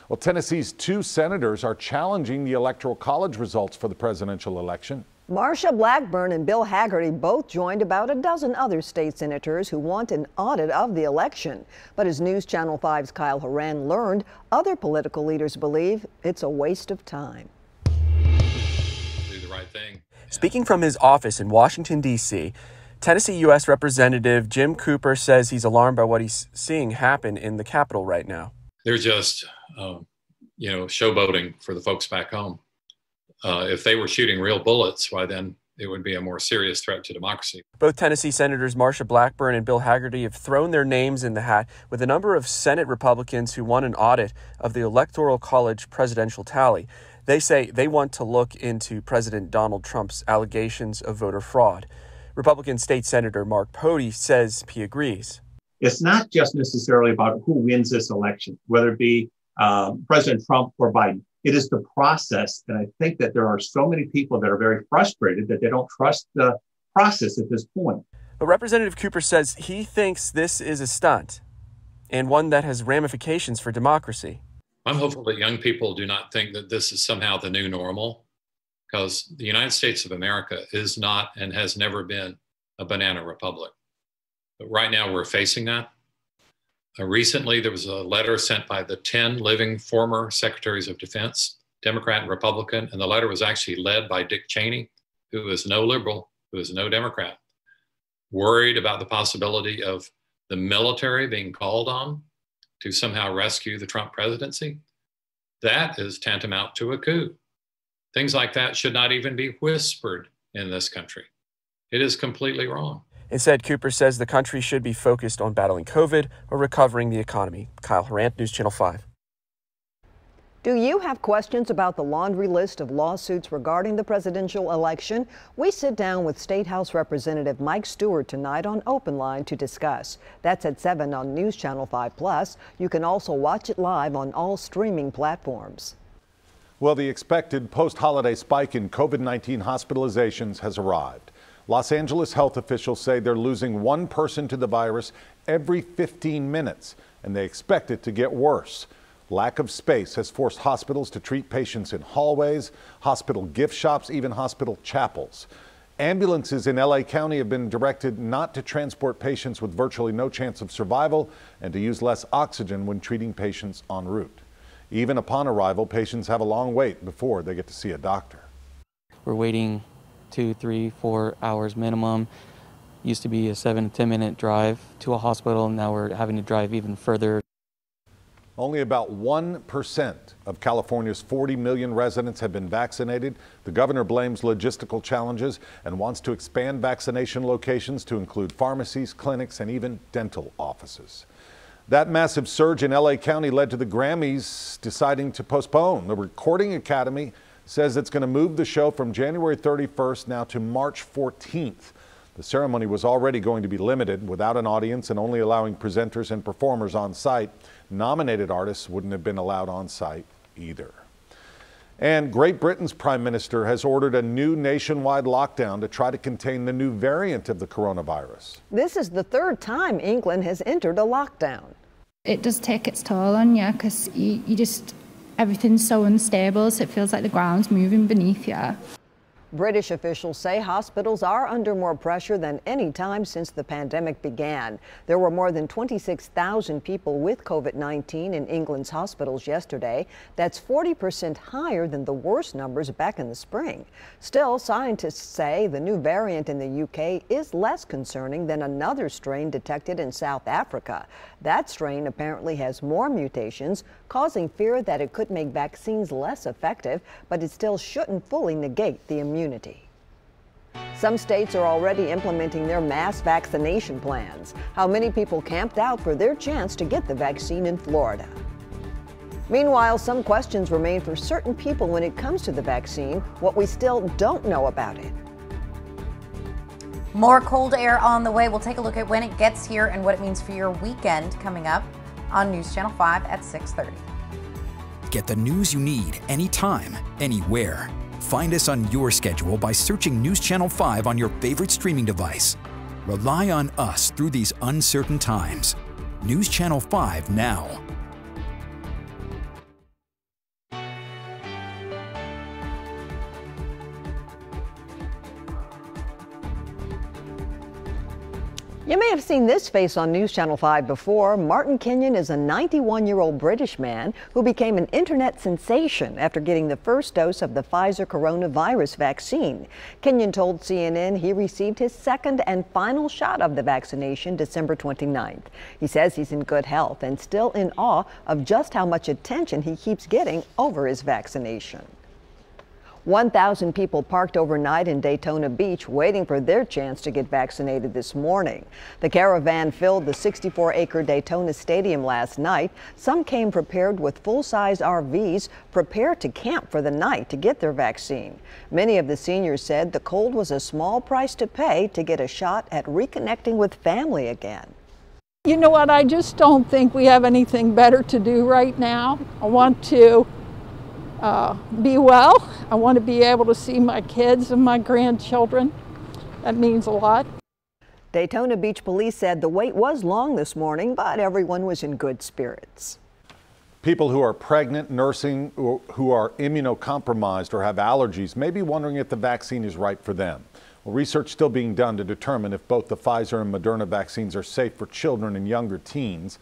Well, Tennessee's two senators are challenging the Electoral College results for the presidential election. Marsha Blackburn and Bill Hagerty both joined about a dozen other state senators who want an audit of the election. But as News Channel 5's Kyle Horan learned, other political leaders believe it's a waste of time. Do the right thing. Speaking from his office in Washington, D.C., Tennessee U.S. Representative Jim Cooper says he's alarmed by what he's seeing happen in the Capitol right now. They're just, showboating for the folks back home. If they were shooting real bullets, why then it would be a more serious threat to democracy. Both Tennessee Senators Marsha Blackburn and Bill Hagerty have thrown their names in the hat with a number of Senate Republicans who want an audit of the Electoral College presidential tally. They say they want to look into President Donald Trump's allegations of voter fraud. Republican State Senator Mark Pody says he agrees. It's not just necessarily about who wins this election, whether it be President Trump or Biden. It is the process. And I think that there are so many people that are very frustrated that they don't trust the process at this point. But Representative Cooper says he thinks this is a stunt and one that has ramifications for democracy. I'm hopeful that young people do not think that this is somehow the new normal, because the United States of America is not and has never been a banana republic. But right now we're facing that. Recently, there was a letter sent by the 10 living former secretaries of defense, Democrat and Republican, and the letter was actually led by Dick Cheney, who is no liberal, who is no Democrat, worried about the possibility of the military being called on to somehow rescue the Trump presidency. That is tantamount to a coup. Things like that should not even be whispered in this country. It is completely wrong. Instead, Cooper says the country should be focused on battling COVID or recovering the economy. Kyle Horan, News Channel 5. Do you have questions about the laundry list of lawsuits regarding the presidential election? We sit down with State House Representative Mike Stewart tonight on Open Line to discuss. That's at 7 on News Channel 5+. You can also watch it live on all streaming platforms. Well, the expected post-holiday spike in COVID-19 hospitalizations has arrived. Los Angeles health officials say they're losing one person to the virus every 15 minutes, and they expect it to get worse. Lack of space has forced hospitals to treat patients in hallways, hospital gift shops, even hospital chapels. Ambulances in LA County have been directed not to transport patients with virtually no chance of survival and to use less oxygen when treating patients en route. Even upon arrival, patients have a long wait before they get to see a doctor. We're waiting 2, 3, 4 hours minimum. Used to be a 7 to 10 minute drive to a hospital. Now we're having to drive even further. Only about 1% of California's 40 million residents have been vaccinated. The governor blames logistical challenges and wants to expand vaccination locations to include pharmacies, clinics, and even dental offices. That massive surge in LA County led to the Grammys deciding to postpone. The Recording Academy says it's going to move the show from January 31st now to March 14th. The ceremony was already going to be limited without an audience and only allowing presenters and performers on site. Nominated artists wouldn't have been allowed on site either. And Great Britain's Prime Minister has ordered a new nationwide lockdown to try to contain the new variant of the coronavirus. This is the third time England has entered a lockdown. It does take its toll on you because everything's so unstable, so it feels like the ground's moving beneath you. British officials say hospitals are under more pressure than any time since the pandemic began. There were more than 26,000 people with COVID-19 in England's hospitals yesterday. That's 40% higher than the worst numbers back in the spring. Still, scientists say the new variant in the UK is less concerning than another strain detected in South Africa. That strain apparently has more mutations, causing fear that it could make vaccines less effective, but it still shouldn't fully negate the immunity. Some states are already implementing their mass vaccination plans. How many people camped out for their chance to get the vaccine in Florida? Meanwhile, some questions remain for certain people when it comes to the vaccine, what we still don't know about it. More cold air on the way. We'll take a look at when it gets here and what it means for your weekend coming up on News Channel 5 at 6:30. Get the news you need anytime, anywhere. Find us on your schedule by searching News Channel 5 on your favorite streaming device. Rely on us through these uncertain times. News Channel 5 now. You may have seen this face on News Channel 5 before. Martin Kenyon is a 91-year-old British man who became an internet sensation after getting the first dose of the Pfizer coronavirus vaccine. Kenyon told CNN he received his second and final shot of the vaccination December 29th. He says he's in good health and still in awe of just how much attention he keeps getting over his vaccination. 1,000 people parked overnight in Daytona Beach waiting for their chance to get vaccinated this morning. The caravan filled the 64-acre Daytona Stadium last night. Some came prepared with full-size RVs, prepared to camp for the night to get their vaccine. Many of the seniors said the cold was a small price to pay to get a shot at reconnecting with family again. You know what, I just don't think we have anything better to do right now. I want to be well. I want to be able to see my kids and my grandchildren. That means a lot. Daytona Beach police said the wait was long this morning, but everyone was in good spirits. People who are pregnant, nursing, or who are immunocompromised or have allergies may be wondering if the vaccine is right for them. Well, research still being done to determine if both the Pfizer and Moderna vaccines are safe for children and younger teens.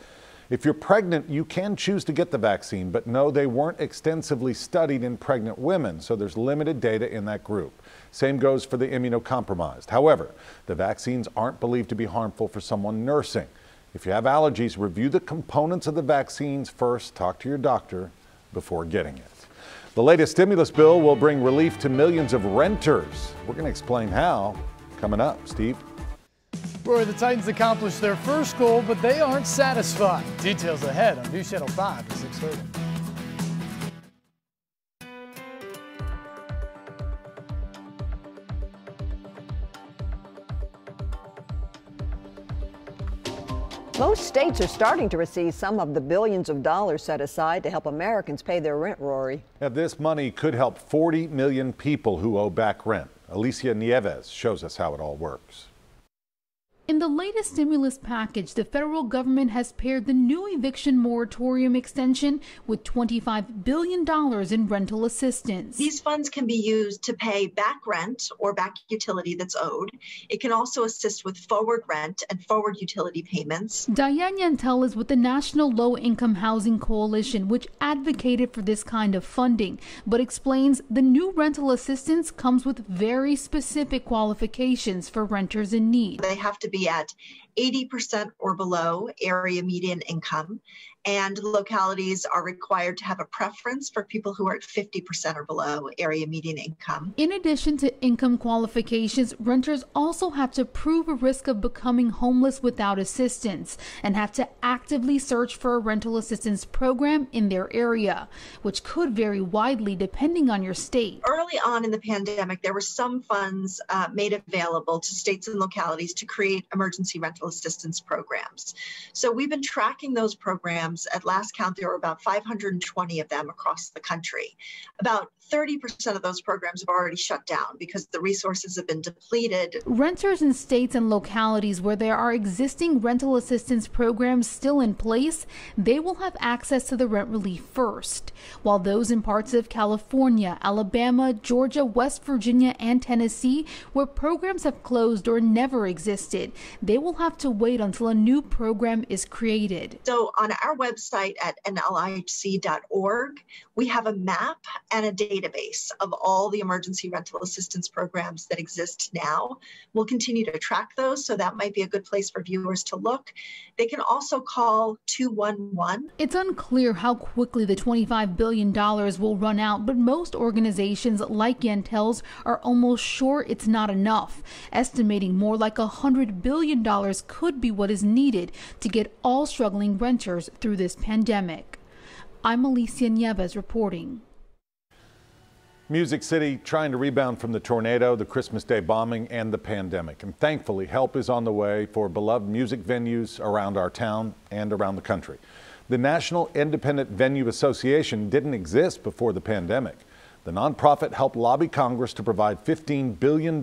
If you're pregnant, you can choose to get the vaccine, but no, they weren't extensively studied in pregnant women, so there's limited data in that group. Same goes for the immunocompromised. However, the vaccines aren't believed to be harmful for someone nursing. If you have allergies, review the components of the vaccines first. Talk to your doctor before getting it. The latest stimulus bill will bring relief to millions of renters. We're going to explain how coming up. Steve? Roy, the Titans accomplished their first goal, but they aren't satisfied. Details ahead on News Channel 5 at 6:30. Most states are starting to receive some of the billions of dollars set aside to help Americans pay their rent, Rory. Now, this money could help 40 million people who owe back rent. Alicia Nieves shows us how it all works. In the latest stimulus package, the federal government has paired the new eviction moratorium extension with $25 billion in rental assistance. These funds can be used to pay back rent or back utility that's owed. It can also assist with forward rent and forward utility payments. Diane Yantel is with the National Low Income Housing Coalition, which advocated for this kind of funding, but explains the new rental assistance comes with very specific qualifications for renters in need. They have to be at 80% or below area median income, and localities are required to have a preference for people who are at 50% or below area median income. In addition to income qualifications, renters also have to prove a risk of becoming homeless without assistance and have to actively search for a rental assistance program in their area, which could vary widely depending on your state. Early on in the pandemic, there were some funds made available to states and localities to create emergency rental assistance programs. So we've been tracking those programs. At last count, there were about 520 of them across the country. About 30% of those programs have already shut down because the resources have been depleted. Renters in states and localities where there are existing rental assistance programs still in place, they will have access to the rent relief first, while those in parts of California, Alabama, Georgia, West Virginia, and Tennessee, where programs have closed or never existed, they will have to wait until a new program is created. So on our website at nlihc.org, we have a map and a database of all the emergency rental assistance programs that exist now. We'll continue to track those, so that might be a good place for viewers to look. They can also call 211. It's unclear how quickly the $25 billion will run out, but most organizations like Yantel's are almost sure it's not enough, estimating more like $100 billion could be what is needed to get all struggling renters through this pandemic. I'm Alicia Nieves reporting. Music City trying to rebound from the tornado, the Christmas Day bombing, and the pandemic. And thankfully, help is on the way for beloved music venues around our town and around the country. The National Independent Venue Association didn't exist before the pandemic. The nonprofit helped lobby Congress to provide $15 billion